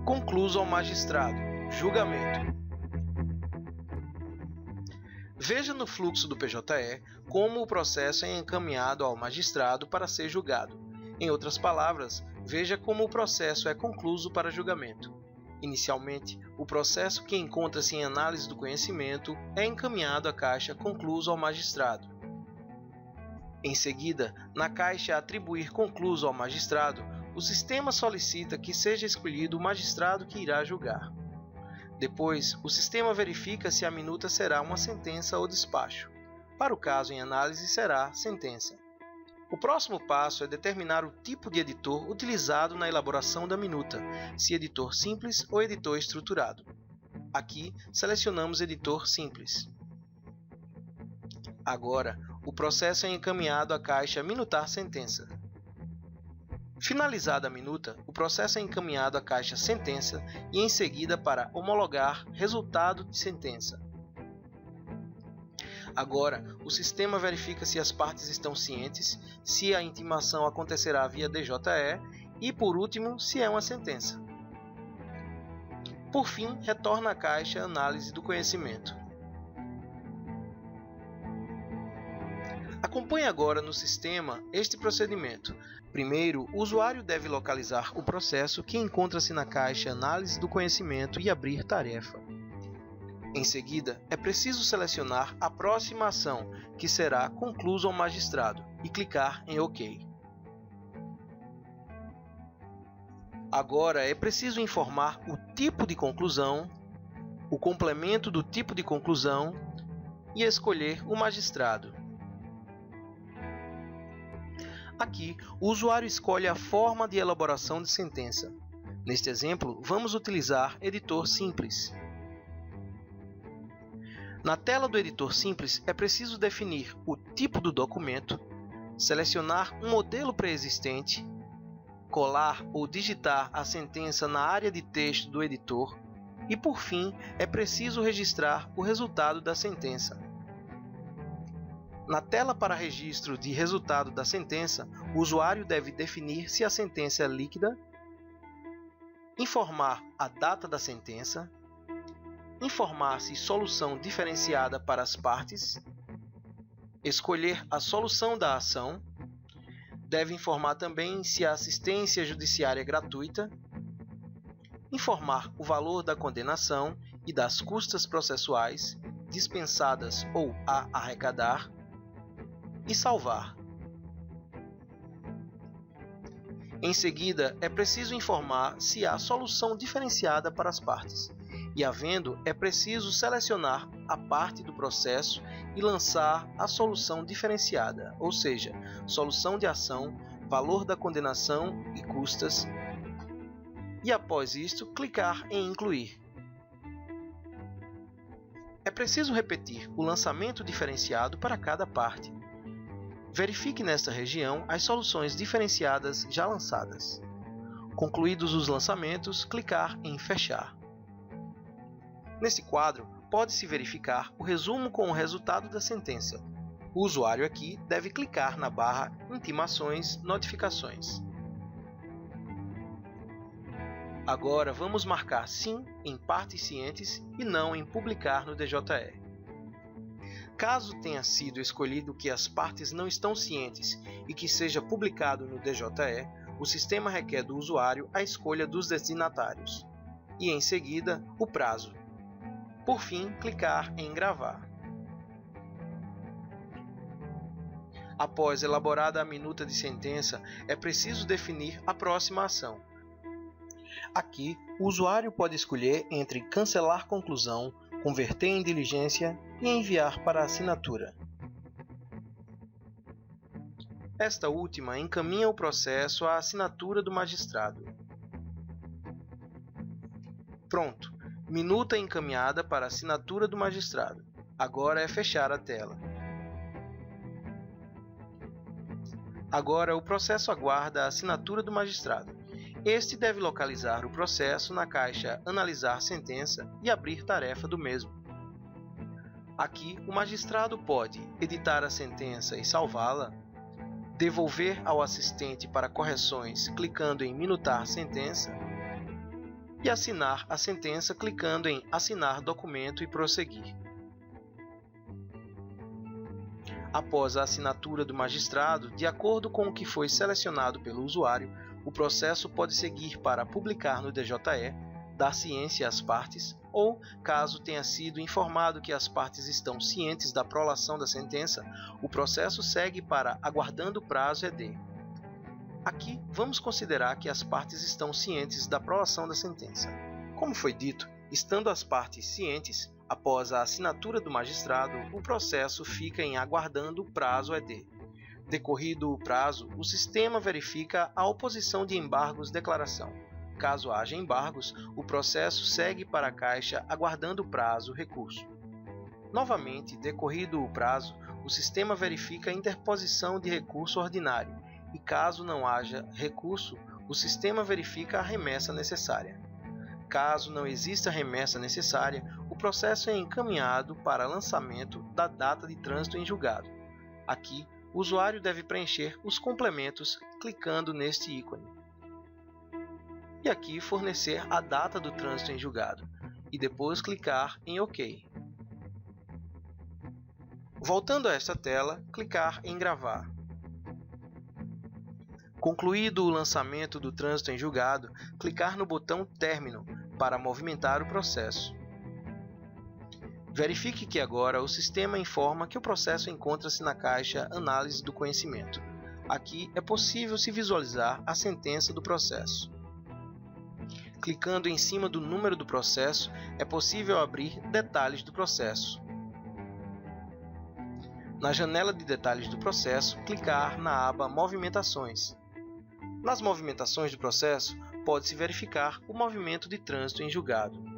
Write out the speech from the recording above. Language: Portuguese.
Concluso ao magistrado. Julgamento. Veja no fluxo do PJE como o processo é encaminhado ao magistrado para ser julgado. Em outras palavras, veja como o processo é concluso para julgamento. Inicialmente, o processo que encontra-se em análise do conhecimento é encaminhado à caixa concluso ao magistrado. Em seguida, na caixa Atribuir concluso ao magistrado, o sistema solicita que seja escolhido o magistrado que irá julgar. Depois, o sistema verifica se a minuta será uma sentença ou despacho. Para o caso em análise, será sentença. O próximo passo é determinar o tipo de editor utilizado na elaboração da minuta, se editor simples ou editor estruturado. Aqui, selecionamos editor simples. Agora, o processo é encaminhado à caixa Minutar Sentença. Finalizada a minuta, o processo é encaminhado à caixa Sentença e em seguida para homologar resultado de sentença. Agora, o sistema verifica se as partes estão cientes, se a intimação acontecerá via DJE e, por último, se é uma sentença. Por fim, retorna à caixa Análise do conhecimento. Acompanhe agora no sistema este procedimento. Primeiro, o usuário deve localizar o processo que encontra-se na caixa Análise do conhecimento e abrir tarefa. Em seguida, é preciso selecionar a próxima ação, que será Concluso ao magistrado, e clicar em OK. Agora é preciso informar o tipo de conclusão, o complemento do tipo de conclusão e escolher o magistrado. Aqui, o usuário escolhe a forma de elaboração de sentença. Neste exemplo, vamos utilizar editor simples. Na tela do editor simples, é preciso definir o tipo do documento, selecionar um modelo pré-existente, colar ou digitar a sentença na área de texto do editor e, por fim, é preciso registrar o resultado da sentença. Na tela para registro de resultado da sentença, o usuário deve definir se a sentença é líquida, informar a data da sentença, informar se solução diferenciada para as partes, escolher a solução da ação, deve informar também se a assistência judiciária é gratuita, informar o valor da condenação e das custas processuais dispensadas ou a arrecadar, e salvar. Em seguida, é preciso informar se há solução diferenciada para as partes, e havendo, é preciso selecionar a parte do processo e lançar a solução diferenciada, ou seja, solução de ação, valor da condenação e custas, e após isto, clicar em Incluir. É preciso repetir o lançamento diferenciado para cada parte. Verifique nesta região as soluções diferenciadas já lançadas. Concluídos os lançamentos, clicar em Fechar. Nesse quadro, pode-se verificar o resumo com o resultado da sentença. O usuário aqui deve clicar na barra Intimações, Notificações. Agora vamos marcar Sim em partes cientes e Não em Publicar no DJE. Caso tenha sido escolhido que as partes não estão cientes e que seja publicado no DJE, o sistema requer do usuário a escolha dos destinatários e, em seguida, o prazo. Por fim, clicar em Gravar. Após elaborada a minuta de sentença, é preciso definir a próxima ação. Aqui, o usuário pode escolher entre cancelar conclusão, converter em diligência e enviar para assinatura. Esta última encaminha o processo à assinatura do magistrado. Pronto! Minuta encaminhada para a assinatura do magistrado. Agora é fechar a tela. Agora o processo aguarda a assinatura do magistrado. Este deve localizar o processo na caixa Analisar sentença e abrir tarefa do mesmo. Aqui, o magistrado pode editar a sentença e salvá-la, devolver ao assistente para correções clicando em Minutar sentença, e assinar a sentença clicando em Assinar documento e prosseguir. Após a assinatura do magistrado, de acordo com o que foi selecionado pelo usuário, o processo pode seguir para publicar no DJE, dar ciência às partes, ou, caso tenha sido informado que as partes estão cientes da prolação da sentença, o processo segue para Aguardando prazo ED. Aqui, vamos considerar que as partes estão cientes da prolação da sentença. Como foi dito, estando as partes cientes, após a assinatura do magistrado, o processo fica em Aguardando prazo ED. Decorrido o prazo, o sistema verifica a oposição de embargos declaração. Caso haja embargos, o processo segue para a caixa Aguardando prazo recurso. Novamente, decorrido o prazo, o sistema verifica a interposição de recurso ordinário e, caso não haja recurso, o sistema verifica a remessa necessária. Caso não exista remessa necessária, o processo é encaminhado para lançamento da data de trânsito em julgado. Aqui, o usuário deve preencher os complementos clicando neste ícone. E aqui fornecer a data do trânsito em julgado, e depois clicar em OK. Voltando a esta tela, clicar em Gravar. Concluído o lançamento do trânsito em julgado, clicar no botão Término para movimentar o processo. Verifique que agora o sistema informa que o processo encontra-se na caixa Análise do conhecimento. Aqui é possível se visualizar a sentença do processo. Clicando em cima do número do processo, é possível abrir detalhes do processo. Na janela de detalhes do processo, clicar na aba Movimentações. Nas movimentações do processo, pode-se verificar o movimento de trânsito em julgado.